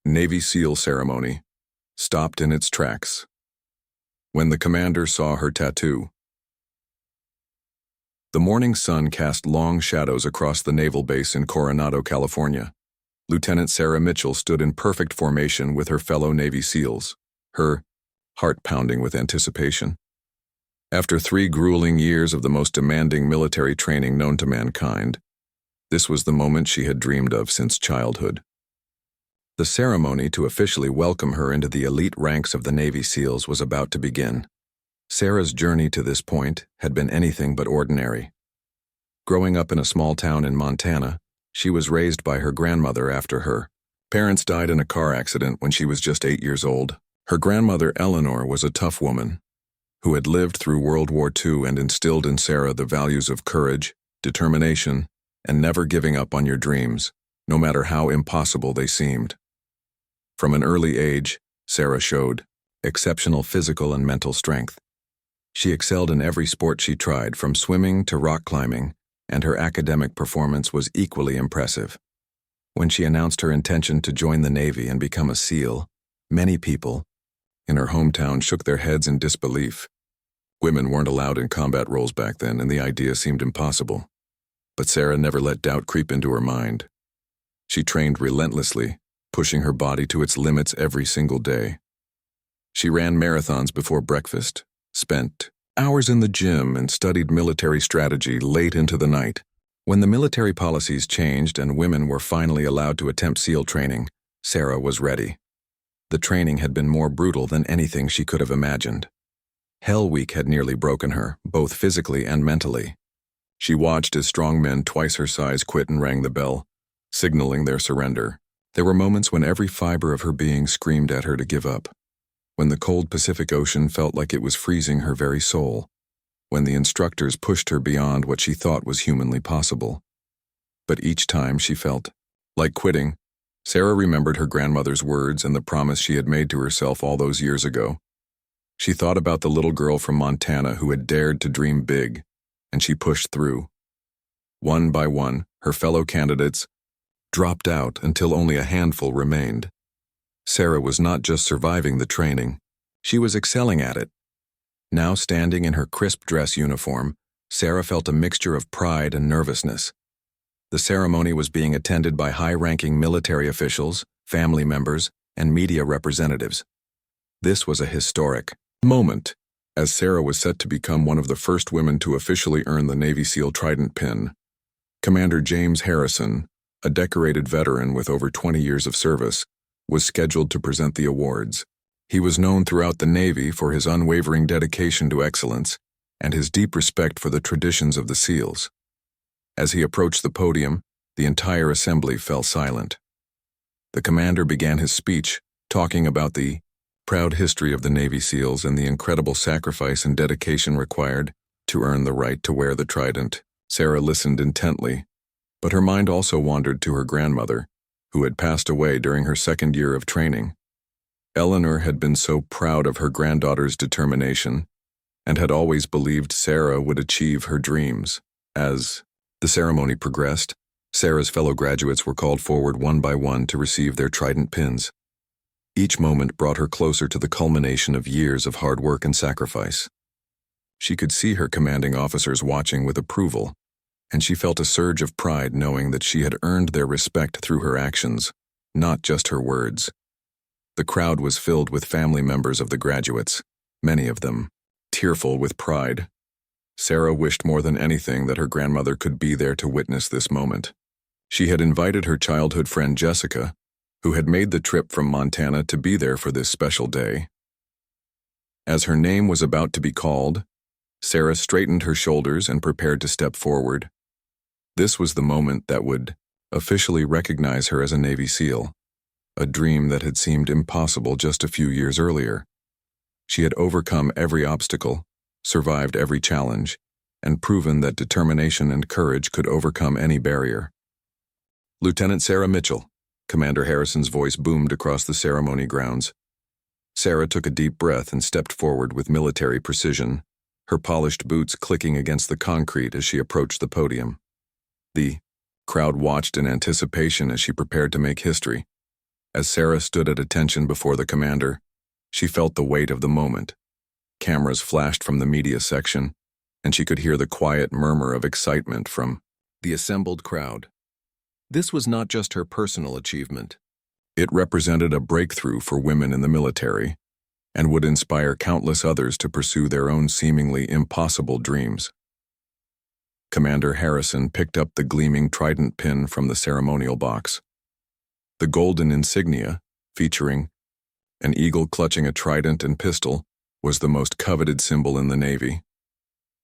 Navy SEAL ceremony stopped in its tracks when the commander saw her tattoo. The morning sun cast long shadows across the naval base in Coronado, California. Lieutenant Sarah Mitchell stood in perfect formation with her fellow Navy SEALs, her heart pounding with anticipation. After 3 grueling years of the most demanding military training known to mankind, this was the moment she had dreamed of since childhood. The ceremony to officially welcome her into the elite ranks of the Navy SEALs was about to begin. Sarah's journey to this point had been anything but ordinary. Growing up in a small town in Montana, she was raised by her grandmother after her parents died in a car accident when she was just 8 years old. Her grandmother, Eleanor, was a tough woman who had lived through World War II and instilled in Sarah the values of courage, determination, and never giving up on your dreams, no matter how impossible they seemed. From an early age, Sarah showed exceptional physical and mental strength. She excelled in every sport she tried, from swimming to rock climbing, and her academic performance was equally impressive. When she announced her intention to join the Navy and become a SEAL, many people in her hometown shook their heads in disbelief. Women weren't allowed in combat roles back then, and the idea seemed impossible. But Sarah never let doubt creep into her mind. She trained relentlessly, pushing her body to its limits every single day. She ran marathons before breakfast, spent hours in the gym, and studied military strategy late into the night. When the military policies changed and women were finally allowed to attempt SEAL training, Sarah was ready. The training had been more brutal than anything she could have imagined. Hell Week had nearly broken her, both physically and mentally. She watched as strong men twice her size quit and rang the bell, signaling their surrender. There were moments when every fiber of her being screamed at her to give up. When the cold Pacific Ocean felt like it was freezing her very soul. When the instructors pushed her beyond what she thought was humanly possible. But each time she felt like quitting, Sarah remembered her grandmother's words and the promise she had made to herself all those years ago. She thought about the little girl from Montana who had dared to dream big, and she pushed through. One by one, her fellow candidates dropped out until only a handful remained. Sarah was not just surviving the training, she was excelling at it. Now standing in her crisp dress uniform, Sarah felt a mixture of pride and nervousness. The ceremony was being attended by high-ranking military officials, family members, and media representatives. This was a historic moment, as Sarah was set to become one of the first women to officially earn the Navy SEAL Trident pin. Commander James Harrison, a decorated veteran with over 20 years of service, was scheduled to present the awards. He was known throughout the Navy for his unwavering dedication to excellence and his deep respect for the traditions of the SEALs. As he approached the podium, the entire assembly fell silent. The commander began his speech, talking about the proud history of the Navy SEALs and the incredible sacrifice and dedication required to earn the right to wear the trident. Sarah listened intently, but her mind also wandered to her grandmother, who had passed away during her 2nd year of training. Eleanor had been so proud of her granddaughter's determination and had always believed Sarah would achieve her dreams. As the ceremony progressed, Sarah's fellow graduates were called forward one by one to receive their trident pins. Each moment brought her closer to the culmination of years of hard work and sacrifice. She could see her commanding officers watching with approval, and she felt a surge of pride knowing that she had earned their respect through her actions, not just her words. The crowd was filled with family members of the graduates, many of them tearful with pride. Sarah wished more than anything that her grandmother could be there to witness this moment. She had invited her childhood friend Jessica, who had made the trip from Montana to be there for this special day. As her name was about to be called, Sarah straightened her shoulders and prepared to step forward. This was the moment that would officially recognize her as a Navy SEAL, a dream that had seemed impossible just a few years earlier. She had overcome every obstacle, survived every challenge, and proven that determination and courage could overcome any barrier. Lieutenant Sarah Mitchell, Commander Harrison's voice boomed across the ceremony grounds. Sarah took a deep breath and stepped forward with military precision, her polished boots clicking against the concrete as she approached the podium. The crowd watched in anticipation as she prepared to make history. As Sarah stood at attention before the commander, she felt the weight of the moment. Cameras flashed from the media section, and she could hear the quiet murmur of excitement from the assembled crowd. This was not just her personal achievement. It represented a breakthrough for women in the military and would inspire countless others to pursue their own seemingly impossible dreams. Commander Harrison picked up the gleaming trident pin from the ceremonial box. The golden insignia, featuring an eagle clutching a trident and pistol, was the most coveted symbol in the Navy.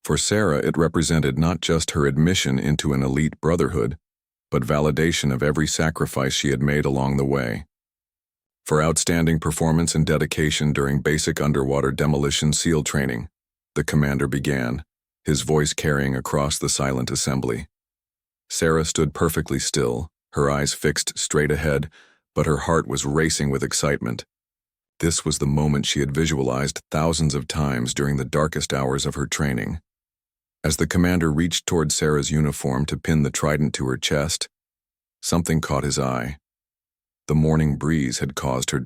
For Sarah, it represented not just her admission into an elite brotherhood, but validation of every sacrifice she had made along the way. For outstanding performance and dedication during basic underwater demolition SEAL training, the commander began, his voice carrying across the silent assembly. Sarah stood perfectly still, her eyes fixed straight ahead, but her heart was racing with excitement. This was the moment she had visualized thousands of times during the darkest hours of her training. As the commander reached toward Sarah's uniform to pin the trident to her chest, something caught his eye. The morning breeze had caused her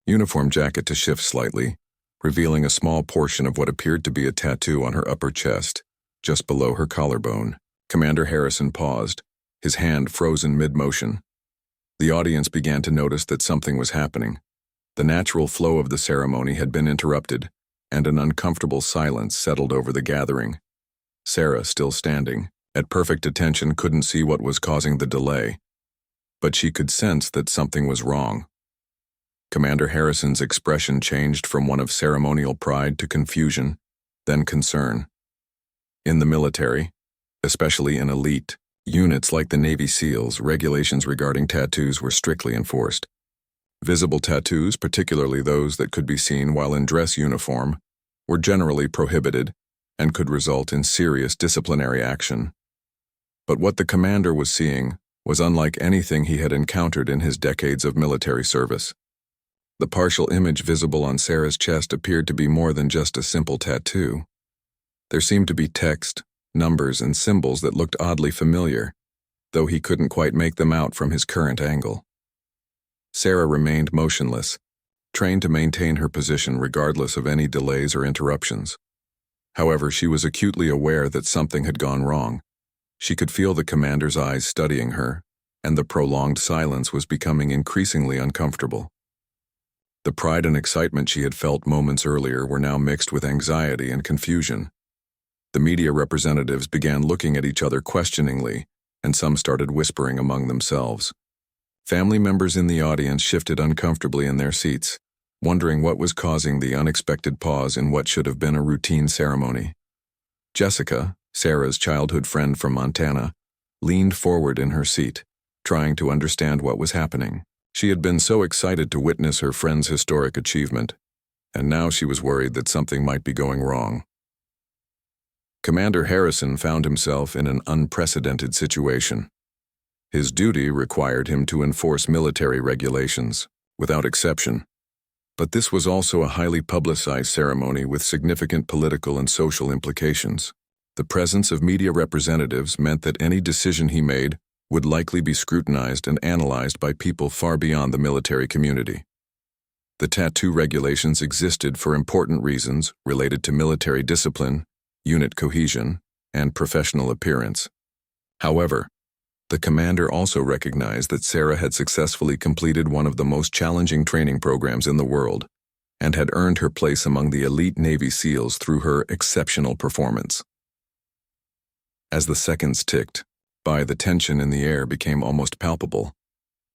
uniform jacket to shift slightly, revealing a small portion of what appeared to be a tattoo on her upper chest, just below her collarbone. Commander Harrison paused, his hand frozen mid-motion. The audience began to notice that something was happening. The natural flow of the ceremony had been interrupted, and an uncomfortable silence settled over the gathering. Sarah, still standing, at perfect attention, couldn't see what was causing the delay, but she could sense that something was wrong. Commander Harrison's expression changed from one of ceremonial pride to confusion, then concern. In the military, especially in elite units like the Navy SEALs, regulations regarding tattoos were strictly enforced. Visible tattoos, particularly those that could be seen while in dress uniform, were generally prohibited and could result in serious disciplinary action. But what the commander was seeing was unlike anything he had encountered in his decades of military service. The partial image visible on Sarah's chest appeared to be more than just a simple tattoo. There seemed to be text, numbers, and symbols that looked oddly familiar, though he couldn't quite make them out from his current angle. Sarah remained motionless, trained to maintain her position regardless of any delays or interruptions. However, she was acutely aware that something had gone wrong. She could feel the commander's eyes studying her, and the prolonged silence was becoming increasingly uncomfortable. The pride and excitement she had felt moments earlier were now mixed with anxiety and confusion. The media representatives began looking at each other questioningly, and some started whispering among themselves. Family members in the audience shifted uncomfortably in their seats, wondering what was causing the unexpected pause in what should have been a routine ceremony. Jessica, Sarah's childhood friend from Montana, leaned forward in her seat, trying to understand what was happening. She had been so excited to witness her friend's historic achievement, and now she was worried that something might be going wrong. Commander Harrison found himself in an unprecedented situation. His duty required him to enforce military regulations, without exception. But this was also a highly publicized ceremony with significant political and social implications. The presence of media representatives meant that any decision he made would likely be scrutinized and analyzed by people far beyond the military community. The tattoo regulations existed for important reasons related to military discipline, unit cohesion, and professional appearance. However, the commander also recognized that Sarah had successfully completed one of the most challenging training programs in the world and had earned her place among the elite Navy SEALs through her exceptional performance. As the seconds ticked by, the tension in the air became almost palpable.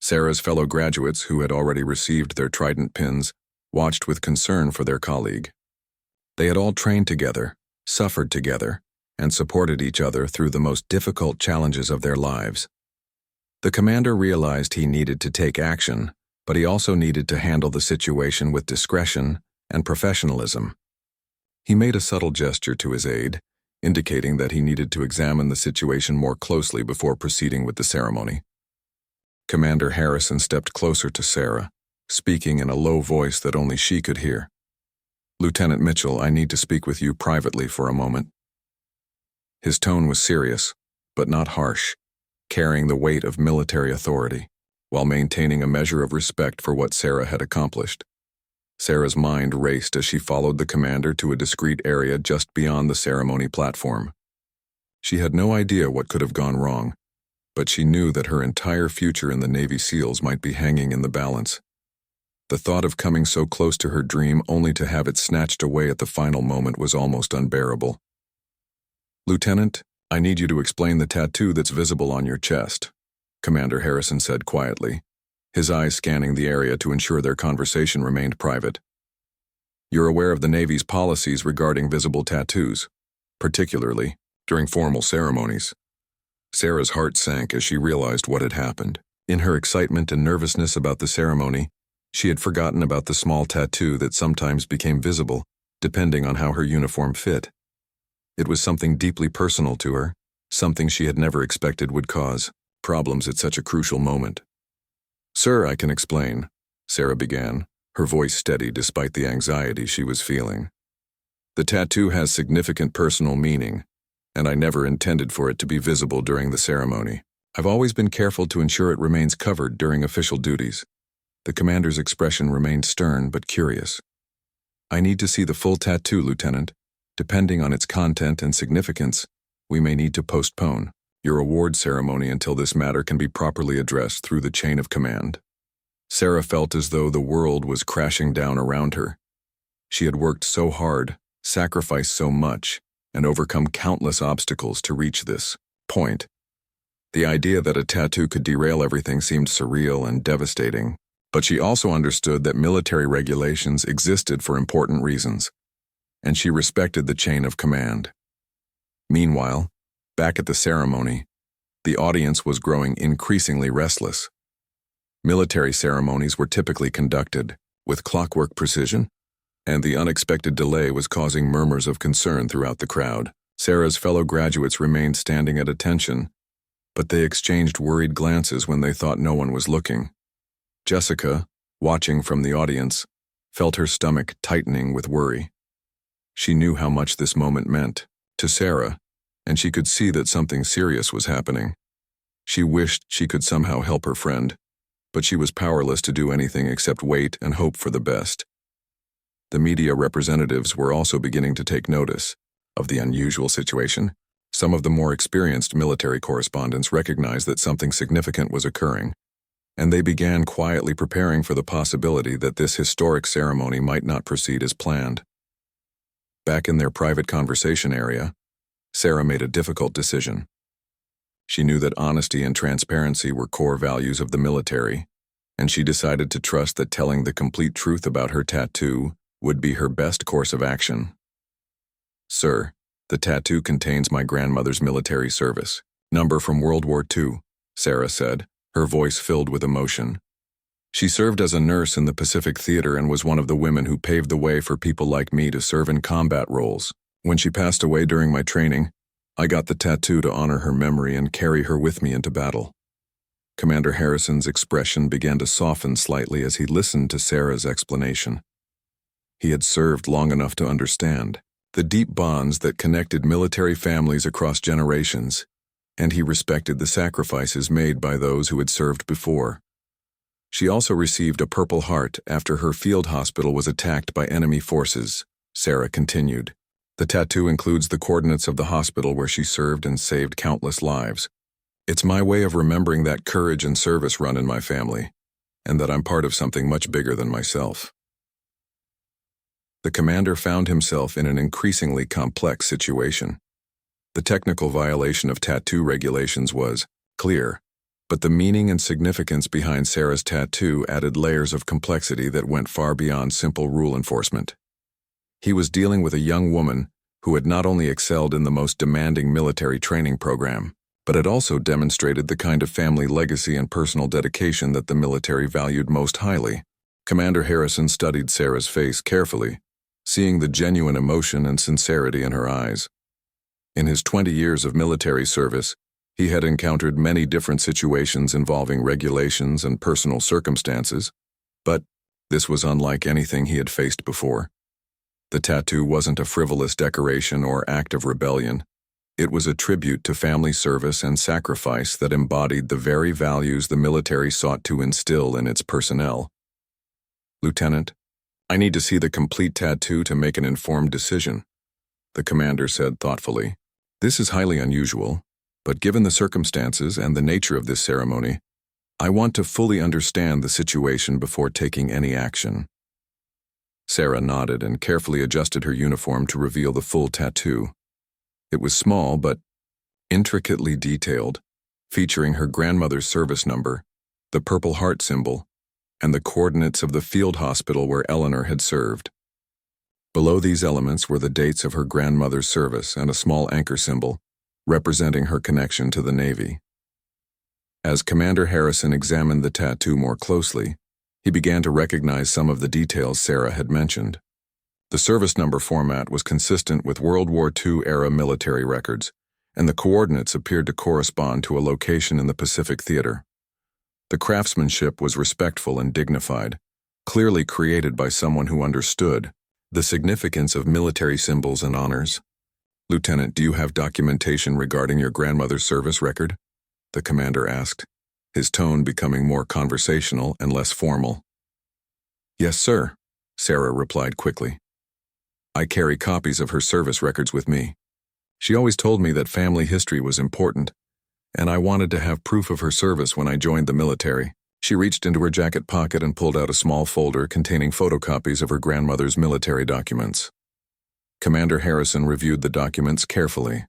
Sarah's fellow graduates, who had already received their trident pins, watched with concern for their colleague. They had all trained together, suffered together, and supported each other through the most difficult challenges of their lives. The commander realized he needed to take action, but he also needed to handle the situation with discretion and professionalism. He made a subtle gesture to his aide, indicating that he needed to examine the situation more closely before proceeding with the ceremony. Commander Harrison stepped closer to Sarah, speaking in a low voice that only she could hear. "Lieutenant Mitchell, I need to speak with you privately for a moment." His tone was serious, but not harsh, carrying the weight of military authority. while maintaining a measure of respect for what Sarah had accomplished. Sarah's mind raced as she followed the commander to a discreet area just beyond the ceremony platform. She had no idea what could have gone wrong, but she knew that her entire future in the Navy SEALs might be hanging in the balance. The thought of coming so close to her dream only to have it snatched away at the final moment was almost unbearable. "Lieutenant, I need you to explain the tattoo that's visible on your chest," Commander Harrison said quietly, his eyes scanning the area to ensure their conversation remained private. "You're aware of the Navy's policies regarding visible tattoos, particularly during formal ceremonies." Sarah's heart sank as she realized what had happened. In her excitement and nervousness about the ceremony, she had forgotten about the small tattoo that sometimes became visible, depending on how her uniform fit. It was something deeply personal to her, something she had never expected would cause problems at such a crucial moment. "Sir, I can explain," Sarah began, her voice steady despite the anxiety she was feeling. "The tattoo has significant personal meaning, and I never intended for it to be visible during the ceremony. I've always been careful to ensure it remains covered during official duties." The commander's expression remained stern but curious. "I need to see the full tattoo, Lieutenant. Depending on its content and significance, we may need to postpone your award ceremony until this matter can be properly addressed through the chain of command." Sarah felt as though the world was crashing down around her. She had worked so hard, sacrificed so much, and overcome countless obstacles to reach this point. The idea that a tattoo could derail everything seemed surreal and devastating, but she also understood that military regulations existed for important reasons, and she respected the chain of command. Meanwhile, back at the ceremony, the audience was growing increasingly restless. Military ceremonies were typically conducted with clockwork precision, and the unexpected delay was causing murmurs of concern throughout the crowd. Sarah's fellow graduates remained standing at attention, but they exchanged worried glances when they thought no one was looking. Jessica, watching from the audience, felt her stomach tightening with worry. She knew how much this moment meant to Sarah, and she could see that something serious was happening. She wished she could somehow help her friend, but she was powerless to do anything except wait and hope for the best. The media representatives were also beginning to take notice of the unusual situation. Some of the more experienced military correspondents recognized that something significant was occurring, and they began quietly preparing for the possibility that this historic ceremony might not proceed as planned. Back in their private conversation area, Sarah made a difficult decision. She knew that honesty and transparency were core values of the military, and she decided to trust that telling the complete truth about her tattoo would be her best course of action. "Sir, the tattoo contains my grandmother's military service number from World War II, Sarah said, her voice filled with emotion. She served as a nurse in the Pacific Theater and was one of the women who paved the way for people like me to serve in combat roles. When she passed away during my training, I got the tattoo to honor her memory and carry her with me into battle." Commander Harrison's expression began to soften slightly as he listened to Sarah's explanation. He had served long enough to understand the deep bonds that connected military families across generations, and he respected the sacrifices made by those who had served before. She also received a Purple Heart after her field hospital was attacked by enemy forces, Sarah continued. The tattoo includes the coordinates of the hospital where she served and saved countless lives. It's my way of remembering that courage and service run in my family, and that I'm part of something much bigger than myself. The commander found himself in an increasingly complex situation. The technical violation of tattoo regulations was clear, but the meaning and significance behind Sarah's tattoo added layers of complexity that went far beyond simple rule enforcement. He was dealing with a young woman who had not only excelled in the most demanding military training program, but had also demonstrated the kind of family legacy and personal dedication that the military valued most highly. Commander Harrison studied Sarah's face carefully, seeing the genuine emotion and sincerity in her eyes. In his 20 years of military service, he had encountered many different situations involving regulations and personal circumstances, but this was unlike anything he had faced before. The tattoo wasn't a frivolous decoration or act of rebellion. It was a tribute to family service and sacrifice that embodied the very values the military sought to instill in its personnel. "Lieutenant, I need to see the complete tattoo to make an informed decision," the commander said thoughtfully. "This is highly unusual, but given the circumstances and the nature of this ceremony, I want to fully understand the situation before taking any action." Sarah nodded and carefully adjusted her uniform to reveal the full tattoo. It was small but intricately detailed, featuring her grandmother's service number, the Purple Heart symbol, and the coordinates of the field hospital where Eleanor had served. Below these elements were the dates of her grandmother's service and a small anchor symbol, representing her connection to the Navy. As Commander Harrison examined the tattoo more closely, he began to recognize some of the details Sarah had mentioned. The service number format was consistent with World War II-era military records, and the coordinates appeared to correspond to a location in the Pacific Theater. The craftsmanship was respectful and dignified, clearly created by someone who understood the significance of military symbols and honors. "Lieutenant, do you have documentation regarding your grandmother's service record?" the commander asked, his tone becoming more conversational and less formal. "Yes, sir," Sarah replied quickly. "I carry copies of her service records with me. She always told me that family history was important, and I wanted to have proof of her service when I joined the military." She reached into her jacket pocket and pulled out a small folder containing photocopies of her grandmother's military documents. Commander Harrison reviewed the documents carefully.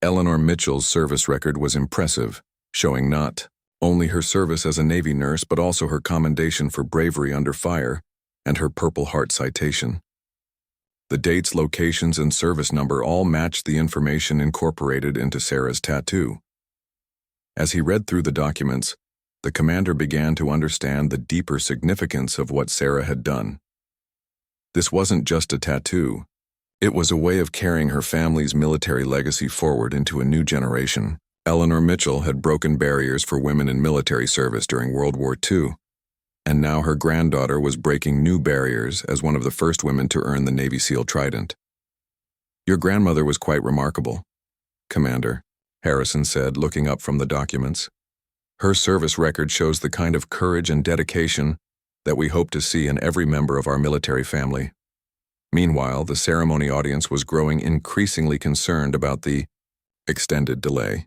Eleanor Mitchell's service record was impressive, showing not only her service as a Navy nurse but also her commendation for bravery under fire and her Purple Heart citation. The dates, locations, and service number all matched the information incorporated into Sarah's tattoo. As he read through the documents, the commander began to understand the deeper significance of what Sarah had done. This wasn't just a tattoo. It was a way of carrying her family's military legacy forward into a new generation. Eleanor Mitchell had broken barriers for women in military service during World War II, and now her granddaughter was breaking new barriers as one of the first women to earn the Navy SEAL Trident. "Your grandmother was quite remarkable, Commander," Harrison said, looking up from the documents. "Her service record shows the kind of courage and dedication that we hope to see in every member of our military family." Meanwhile, the ceremony audience was growing increasingly concerned about the extended delay.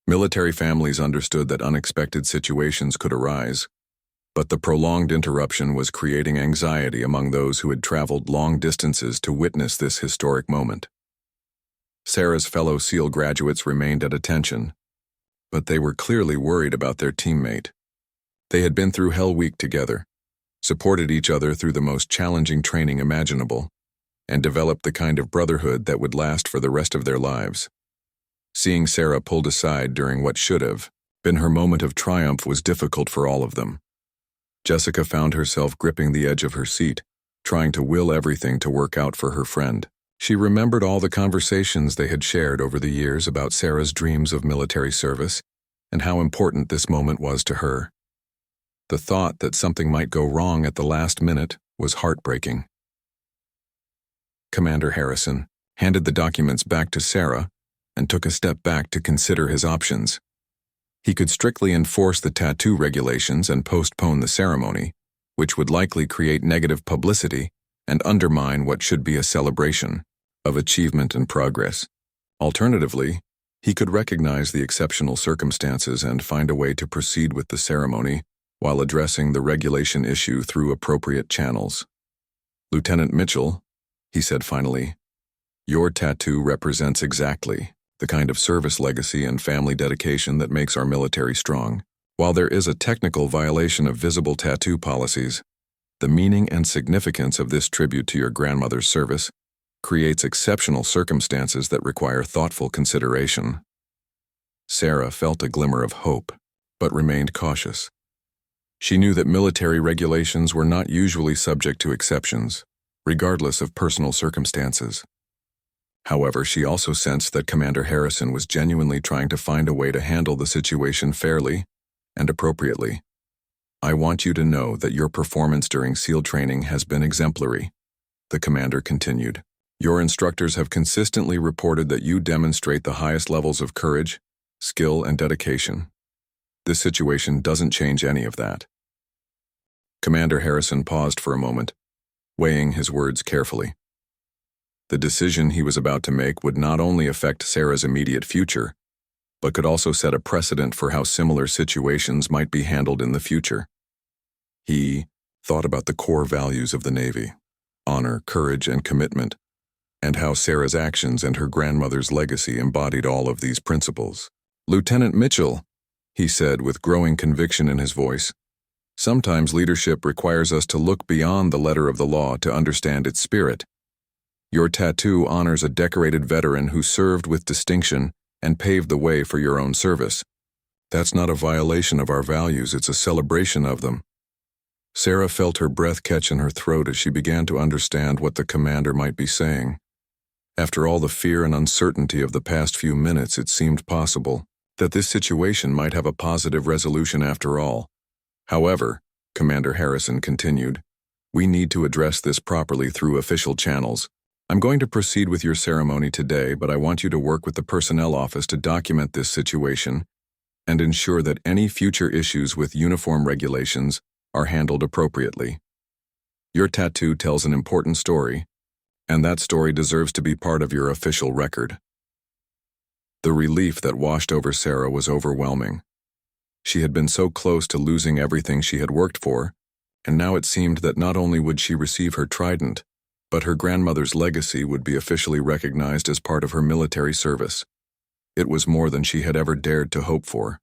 Military families understood that unexpected situations could arise, but the prolonged interruption was creating anxiety among those who had traveled long distances to witness this historic moment. Sarah's fellow SEAL graduates remained at attention, but they were clearly worried about their teammate. They had been through Hell Week together, supported each other through the most challenging training imaginable, and developed the kind of brotherhood that would last for the rest of their lives. Seeing Sarah pulled aside during what should have been her moment of triumph was difficult for all of them. Jessica found herself gripping the edge of her seat, trying to will everything to work out for her friend. She remembered all the conversations they had shared over the years about Sarah's dreams of military service and how important this moment was to her. The thought that something might go wrong at the last minute was heartbreaking. Commander Harrison handed the documents back to Sarah and took a step back to consider his options. He could strictly enforce the tattoo regulations and postpone the ceremony, which would likely create negative publicity and undermine what should be a celebration of achievement and progress. Alternatively, he could recognize the exceptional circumstances and find a way to proceed with the ceremony while addressing the regulation issue through appropriate channels. "Lieutenant Mitchell," he said finally, "your tattoo represents exactly the kind of service legacy and family dedication that makes our military strong. While there is a technical violation of visible tattoo policies, the meaning and significance of this tribute to your grandmother's service creates exceptional circumstances that require thoughtful consideration." Sarah felt a glimmer of hope, but remained cautious. She knew that military regulations were not usually subject to exceptions, regardless of personal circumstances. However, she also sensed that Commander Harrison was genuinely trying to find a way to handle the situation fairly and appropriately. "I want you to know that your performance during SEAL training has been exemplary," the commander continued. Your instructors have consistently reported that you demonstrate the highest levels of courage, skill, and dedication. This situation doesn't change any of that." Commander Harrison paused for a moment, weighing his words carefully. The decision he was about to make would not only affect Sarah's immediate future, but could also set a precedent for how similar situations might be handled in the future. He thought about the core values of the Navy: honor, courage, and commitment, and how Sarah's actions and her grandmother's legacy embodied all of these principles. "Lieutenant Mitchell," he said with growing conviction in his voice, "sometimes leadership requires us to look beyond the letter of the law to understand its spirit. Your tattoo honors a decorated veteran who served with distinction and paved the way for your own service. That's not a violation of our values, it's a celebration of them." Sarah felt her breath catch in her throat as she began to understand what the commander might be saying. After all the fear and uncertainty of the past few minutes, it seemed possible that this situation might have a positive resolution after all. "However," Commander Harrison continued, "we need to address this properly through official channels. I'm going to proceed with your ceremony today, but I want you to work with the personnel office to document this situation and ensure that any future issues with uniform regulations are handled appropriately. Your tattoo tells an important story, and that story deserves to be part of your official record." The relief that washed over Sarah was overwhelming. She had been so close to losing everything she had worked for, and now it seemed that not only would she receive her trident, but her grandmother's legacy would be officially recognized as part of her military service. It was more than she had ever dared to hope for.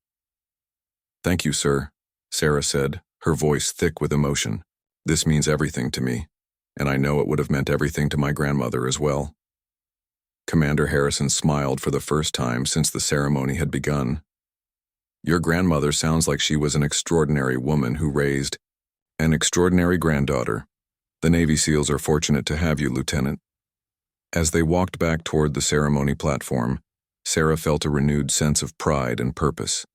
"Thank you, sir," Sarah said, her voice thick with emotion. "This means everything to me, and I know it would have meant everything to my grandmother as well." Commander Harrison smiled for the first time since the ceremony had begun. "Your grandmother sounds like she was an extraordinary woman who raised an extraordinary granddaughter. The Navy SEALs are fortunate to have you, Lieutenant." As they walked back toward the ceremony platform, Sarah felt a renewed sense of pride and purpose.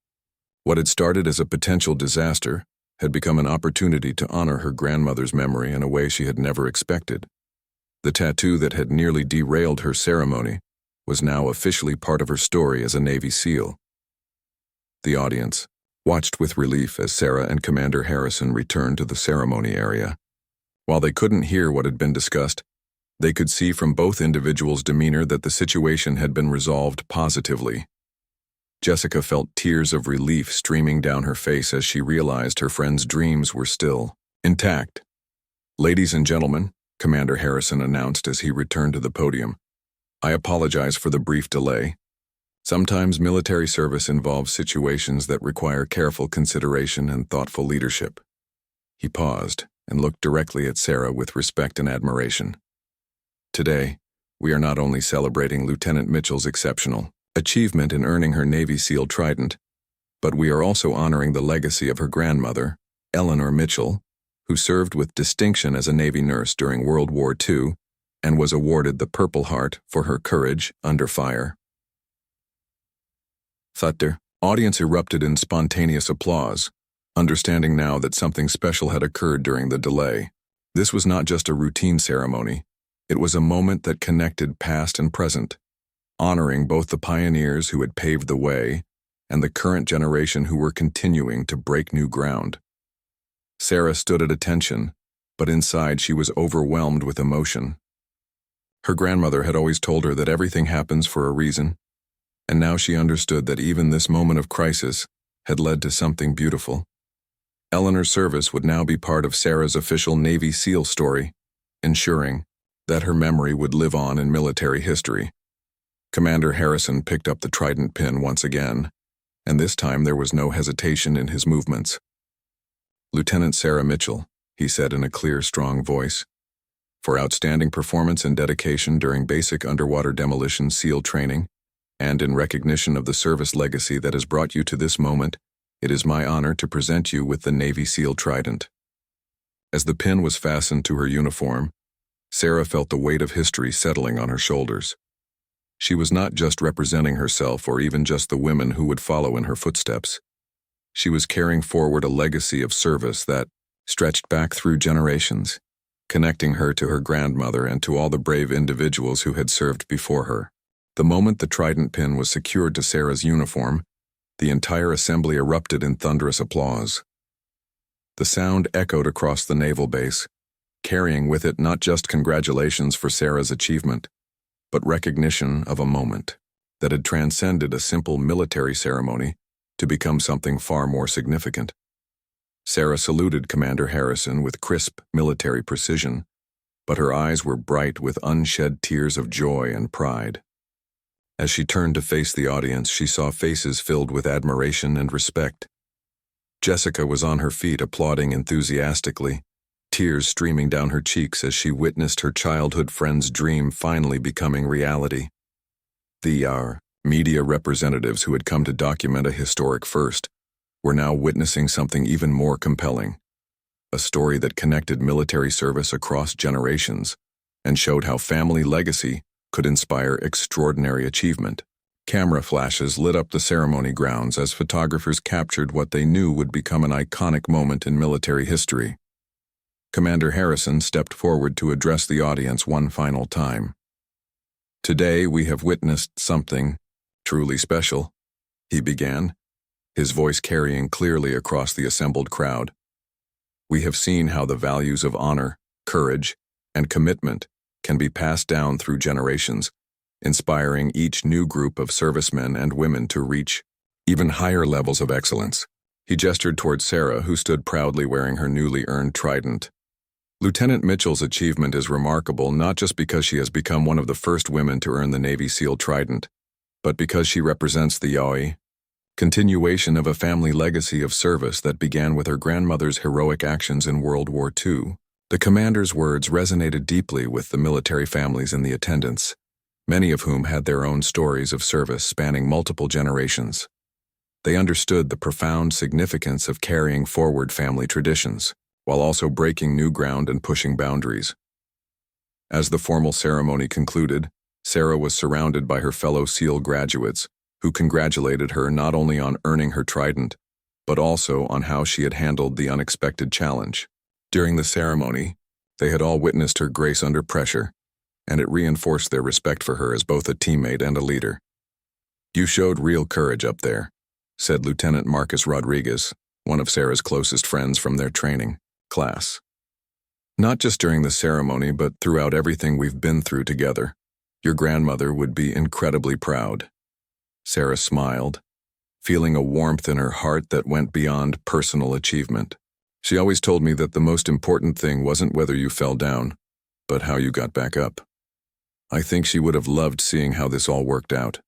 What had started as a potential disaster had become an opportunity to honor her grandmother's memory in a way she had never expected. The tattoo that had nearly derailed her ceremony was now officially part of her story as a Navy SEAL. The audience watched with relief as Sarah and Commander Harrison returned to the ceremony area. While they couldn't hear what had been discussed, they could see from both individuals' demeanor that the situation had been resolved positively. Jessica felt tears of relief streaming down her face as she realized her friend's dreams were still intact. "Ladies and gentlemen," Commander Harrison announced as he returned to the podium, "I apologize for the brief delay. Sometimes military service involves situations that require careful consideration and thoughtful leadership." He paused and looked directly at Sarah with respect and admiration. "Today, we are not only celebrating Lieutenant Mitchell's exceptional achievement in earning her Navy SEAL trident, but we are also honoring the legacy of her grandmother, Eleanor Mitchell, who served with distinction as a Navy nurse during World War II and was awarded the Purple Heart for her courage under fire." The audience erupted in spontaneous applause, understanding now that something special had occurred during the delay. This was not just a routine ceremony. It was a moment that connected past and present, honoring both the pioneers who had paved the way and the current generation who were continuing to break new ground. Sarah stood at attention, but inside she was overwhelmed with emotion. Her grandmother had always told her that everything happens for a reason, and now she understood that even this moment of crisis had led to something beautiful. Eleanor's service would now be part of Sarah's official Navy SEAL story, ensuring that her memory would live on in military history. Commander Harrison picked up the trident pin once again, and this time there was no hesitation in his movements. "Lieutenant Sarah Mitchell," he said in a clear, strong voice, "for outstanding performance and dedication during basic underwater demolition SEAL training, and in recognition of the service legacy that has brought you to this moment, it is my honor to present you with the Navy SEAL trident." As the pin was fastened to her uniform, Sarah felt the weight of history settling on her shoulders. She was not just representing herself or even just the women who would follow in her footsteps. She was carrying forward a legacy of service that stretched back through generations, connecting her to her grandmother and to all the brave individuals who had served before her. The moment the trident pin was secured to Sarah's uniform, the entire assembly erupted in thunderous applause. The sound echoed across the naval base, carrying with it not just congratulations for Sarah's achievement, but recognition of a moment that had transcended a simple military ceremony to become something far more significant. Sarah saluted Commander Harrison with crisp military precision, but her eyes were bright with unshed tears of joy and pride. As she turned to face the audience, she saw faces filled with admiration and respect. Jessica was on her feet applauding enthusiastically, tears streaming down her cheeks as she witnessed her childhood friend's dream finally becoming reality. The media representatives who had come to document a historic first were now witnessing something even more compelling, a story that connected military service across generations and showed how family legacy could inspire extraordinary achievement. Camera flashes lit up the ceremony grounds as photographers captured what they knew would become an iconic moment in military history. Commander Harrison stepped forward to address the audience one final time. "Today we have witnessed something truly special," he began, his voice carrying clearly across the assembled crowd. "We have seen how the values of honor, courage, and commitment can be passed down through generations, inspiring each new group of servicemen and women to reach even higher levels of excellence." He gestured toward Sarah, who stood proudly wearing her newly earned trident. Lieutenant Mitchell's achievement is remarkable not just because she has become one of the first women to earn the Navy SEAL trident, but because she represents the continuation of a family legacy of service that began with her grandmother's heroic actions in World War II. The commander's words resonated deeply with the military families in the attendance, many of whom had their own stories of service spanning multiple generations. They understood the profound significance of carrying forward family traditions, while also breaking new ground and pushing boundaries. As the formal ceremony concluded, Sarah was surrounded by her fellow SEAL graduates, who congratulated her not only on earning her trident, but also on how she had handled the unexpected challenge. During the ceremony, they had all witnessed her grace under pressure, and it reinforced their respect for her as both a teammate and a leader. "You showed real courage up there," said Lieutenant Marcus Rodriguez, one of Sarah's closest friends from their training class. "Not just during the ceremony, but throughout everything we've been through together. Your grandmother would be incredibly proud." Sarah smiled, feeling a warmth in her heart that went beyond personal achievement. "She always told me that the most important thing wasn't whether you fell down, but how you got back up. I think she would have loved seeing how this all worked out."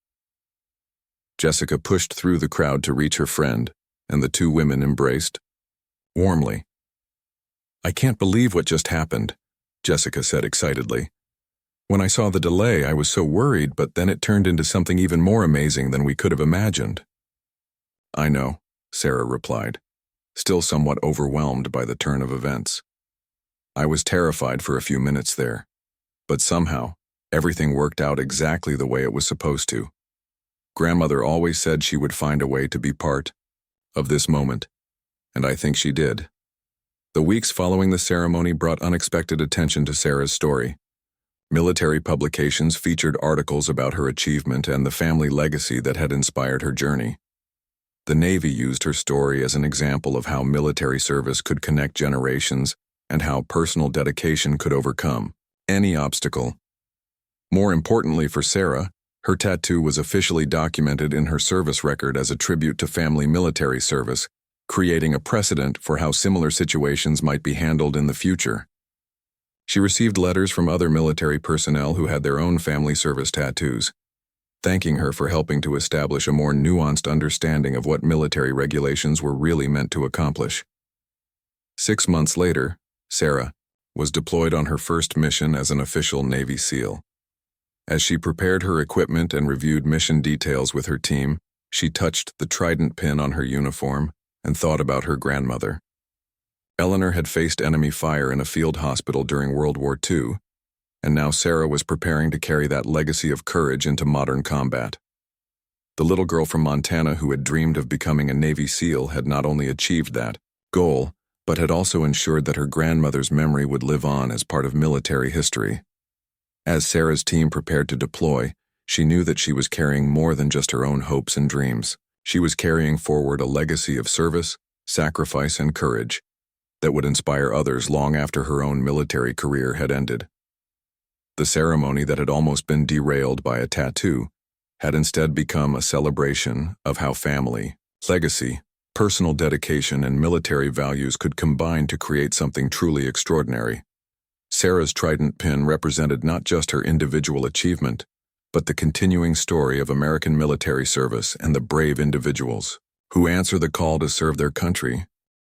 Jessica pushed through the crowd to reach her friend, and the two women embraced warmly. "I can't believe what just happened," Jessica said excitedly. "When I saw the delay, I was so worried, but then it turned into something even more amazing than we could have imagined." "I know," Sarah replied, still somewhat overwhelmed by the turn of events. "I was terrified for a few minutes there, but somehow, everything worked out exactly the way it was supposed to. Grandmother always said she would find a way to be part of this moment, and I think she did." The weeks following the ceremony brought unexpected attention to Sarah's story. Military publications featured articles about her achievement and the family legacy that had inspired her journey. The Navy used her story as an example of how military service could connect generations and how personal dedication could overcome any obstacle. More importantly for Sarah, her tattoo was officially documented in her service record as a tribute to family military service, creating a precedent for how similar situations might be handled in the future. She received letters from other military personnel who had their own family service tattoos, thanking her for helping to establish a more nuanced understanding of what military regulations were really meant to accomplish. 6 months later, Sarah was deployed on her first mission as an official Navy SEAL. As she prepared her equipment and reviewed mission details with her team, she touched the trident pin on her uniform and thought about her grandmother. Eleanor had faced enemy fire in a field hospital during World War II, and now Sarah was preparing to carry that legacy of courage into modern combat. The little girl from Montana who had dreamed of becoming a Navy SEAL had not only achieved that goal, but had also ensured that her grandmother's memory would live on as part of military history. As Sarah's team prepared to deploy, she knew that she was carrying more than just her own hopes and dreams. She was carrying forward a legacy of service, sacrifice, and courage that would inspire others long after her own military career had ended. The ceremony that had almost been derailed by a tattoo had instead become a celebration of how family, legacy, personal dedication, and military values could combine to create something truly extraordinary. Sarah's trident pin represented not just her individual achievement, but the continuing story of American military service and the brave individuals who answer the call to serve their country